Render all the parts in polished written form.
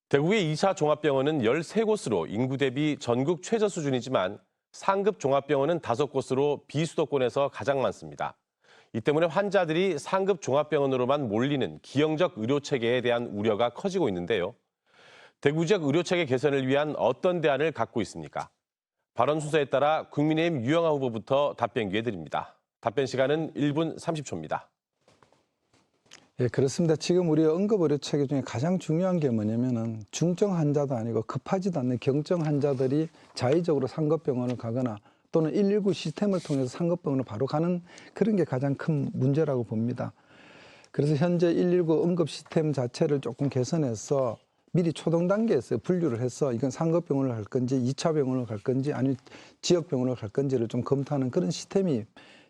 대구의 2차 종합병원은 13곳으로 인구 대비 전국 최저 수준이지만 상급 종합병원은 5곳으로 비수도권에서 가장 많습니다. 이 때문에 환자들이 상급 종합병원으로만 몰리는 기형적 의료체계에 대한 우려가 커지고 있는데요. 대구 지역 의료체계 개선을 위한 어떤 대안을 갖고 있습니까? 발언 순서에 따라 국민의힘 유영아 후보부터 답변 기회 드립니다. 답변 시간은 1분 30초입니다. 예, 그렇습니다. 지금 우리 응급의료 체계 중에 가장 중요한 게 뭐냐면은 중증 환자도 아니고 급하지도 않는 경증 환자들이 자의적으로 상급병원을 가거나 또는 119 시스템을 통해서 상급병원으로 바로 가는 그런 게 가장 큰 문제라고 봅니다. 그래서 현재 119 응급 시스템 자체를 조금 개선해서 미리 초동 단계에서 분류를 해서 이건 상급병원을 갈 건지 2차 병원을 갈 건지 아니면 지역병원을 갈 건지를 좀 검토하는 그런 시스템이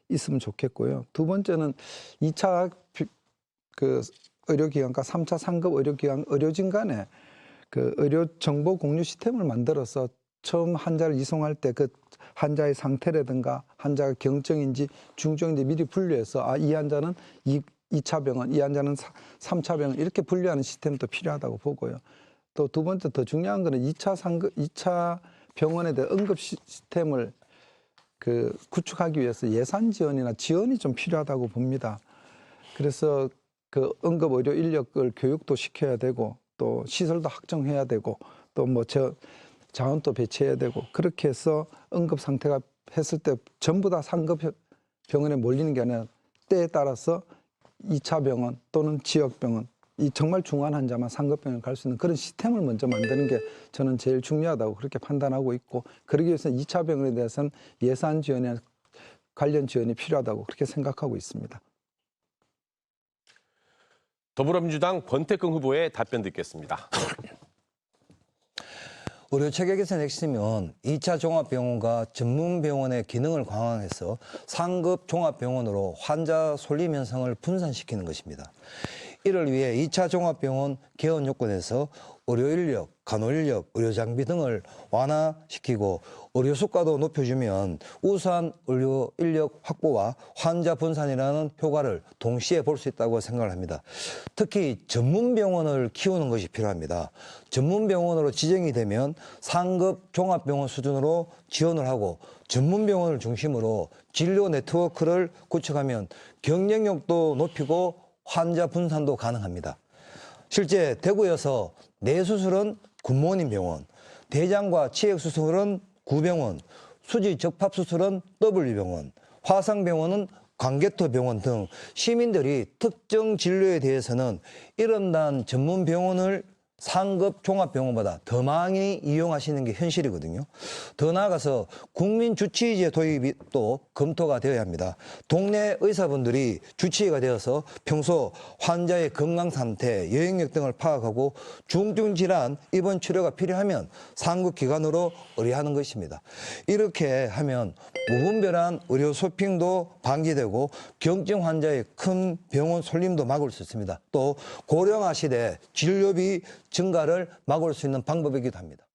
있으면 좋겠고요. 두 번째는 2차 의료기관과 3차 상급 의료기관, 의료진 간에 의료 정보 공유 시스템을 만들어서 처음 환자를 이송할 때 그 환자의 상태라든가 환자가 경증인지 중증인지 미리 분류해서 이 환자는 2차 병원, 이 환자는 3차 병원 이렇게 분류하는 시스템도 필요하다고 보고요. 또 두 번째 더 중요한 거는 2차 병원에 대한 응급 시스템을 구축하기 위해서 예산 지원이나 지원이 좀 필요하다고 봅니다. 그래서 응급 의료 인력을 교육도 시켜야 되고 또 시설도 확정해야 되고 또 자원도 배치해야 되고 그렇게 해서 응급 상태가 했을 때 전부 다 상급 병원에 몰리는 게 아니라 때에 따라서 2차 병원 또는 지역병원 이 정말 중환 환자만 상급병원에 갈 수 있는 그런 시스템을 먼저 만드는 게 저는 제일 중요하다고 그렇게 판단하고 있고 그러기 위해서는 2차 병원에 대해서는 예산 지원이나 관련 지원이 필요하다고 그렇게 생각하고 있습니다. 더불어민주당 권태긍 후보의 답변 듣겠습니다. 의료체계 개선의 핵심은 2차 종합병원과 전문병원의 기능을 강화해서 상급 종합병원으로 환자 손림 현상을 분산시키는 것입니다. 이를 위해 2차 종합병원 개원 요건에서 의료인력, 간호인력, 의료장비 등을 완화시키고 의료수가도 높여주면 우수한 의료인력 확보와 환자 분산이라는 효과를 동시에 볼 수 있다고 생각을 합니다. 특히 전문병원을 키우는 것이 필요합니다. 전문병원으로 지정이 되면 상급 종합병원 수준으로 지원을 하고 전문병원을 중심으로 진료 네트워크를 구축하면 경쟁력도 높이고 환자 분산도 가능합니다. 실제 대구에서 뇌수술은 굿모닝 병원, 대장과 치액수술은 구병원, 수지적합수술은 W병원, 화상병원은 광개토병원 등 시민들이 특정 진료에 대해서는 이런단 전문병원을 상급 종합병원보다 더 많이 이용하시는 게 현실이거든요. 더 나아가서 국민 주치의제 도입이 또 검토가 되어야 합니다. 동네 의사분들이 주치의가 되어서 평소 환자의 건강 상태, 여행력 등을 파악하고 중증 질환 입원 치료가 필요하면 상급 기관으로 의뢰하는 것입니다. 이렇게 하면 무분별한 의료 쇼핑도 방지되고 경증 환자의 큰 병원 손림도 막을 수 있습니다. 또 고령화 시대 진료비 증가를 막을 수 있는 방법이기도 합니다.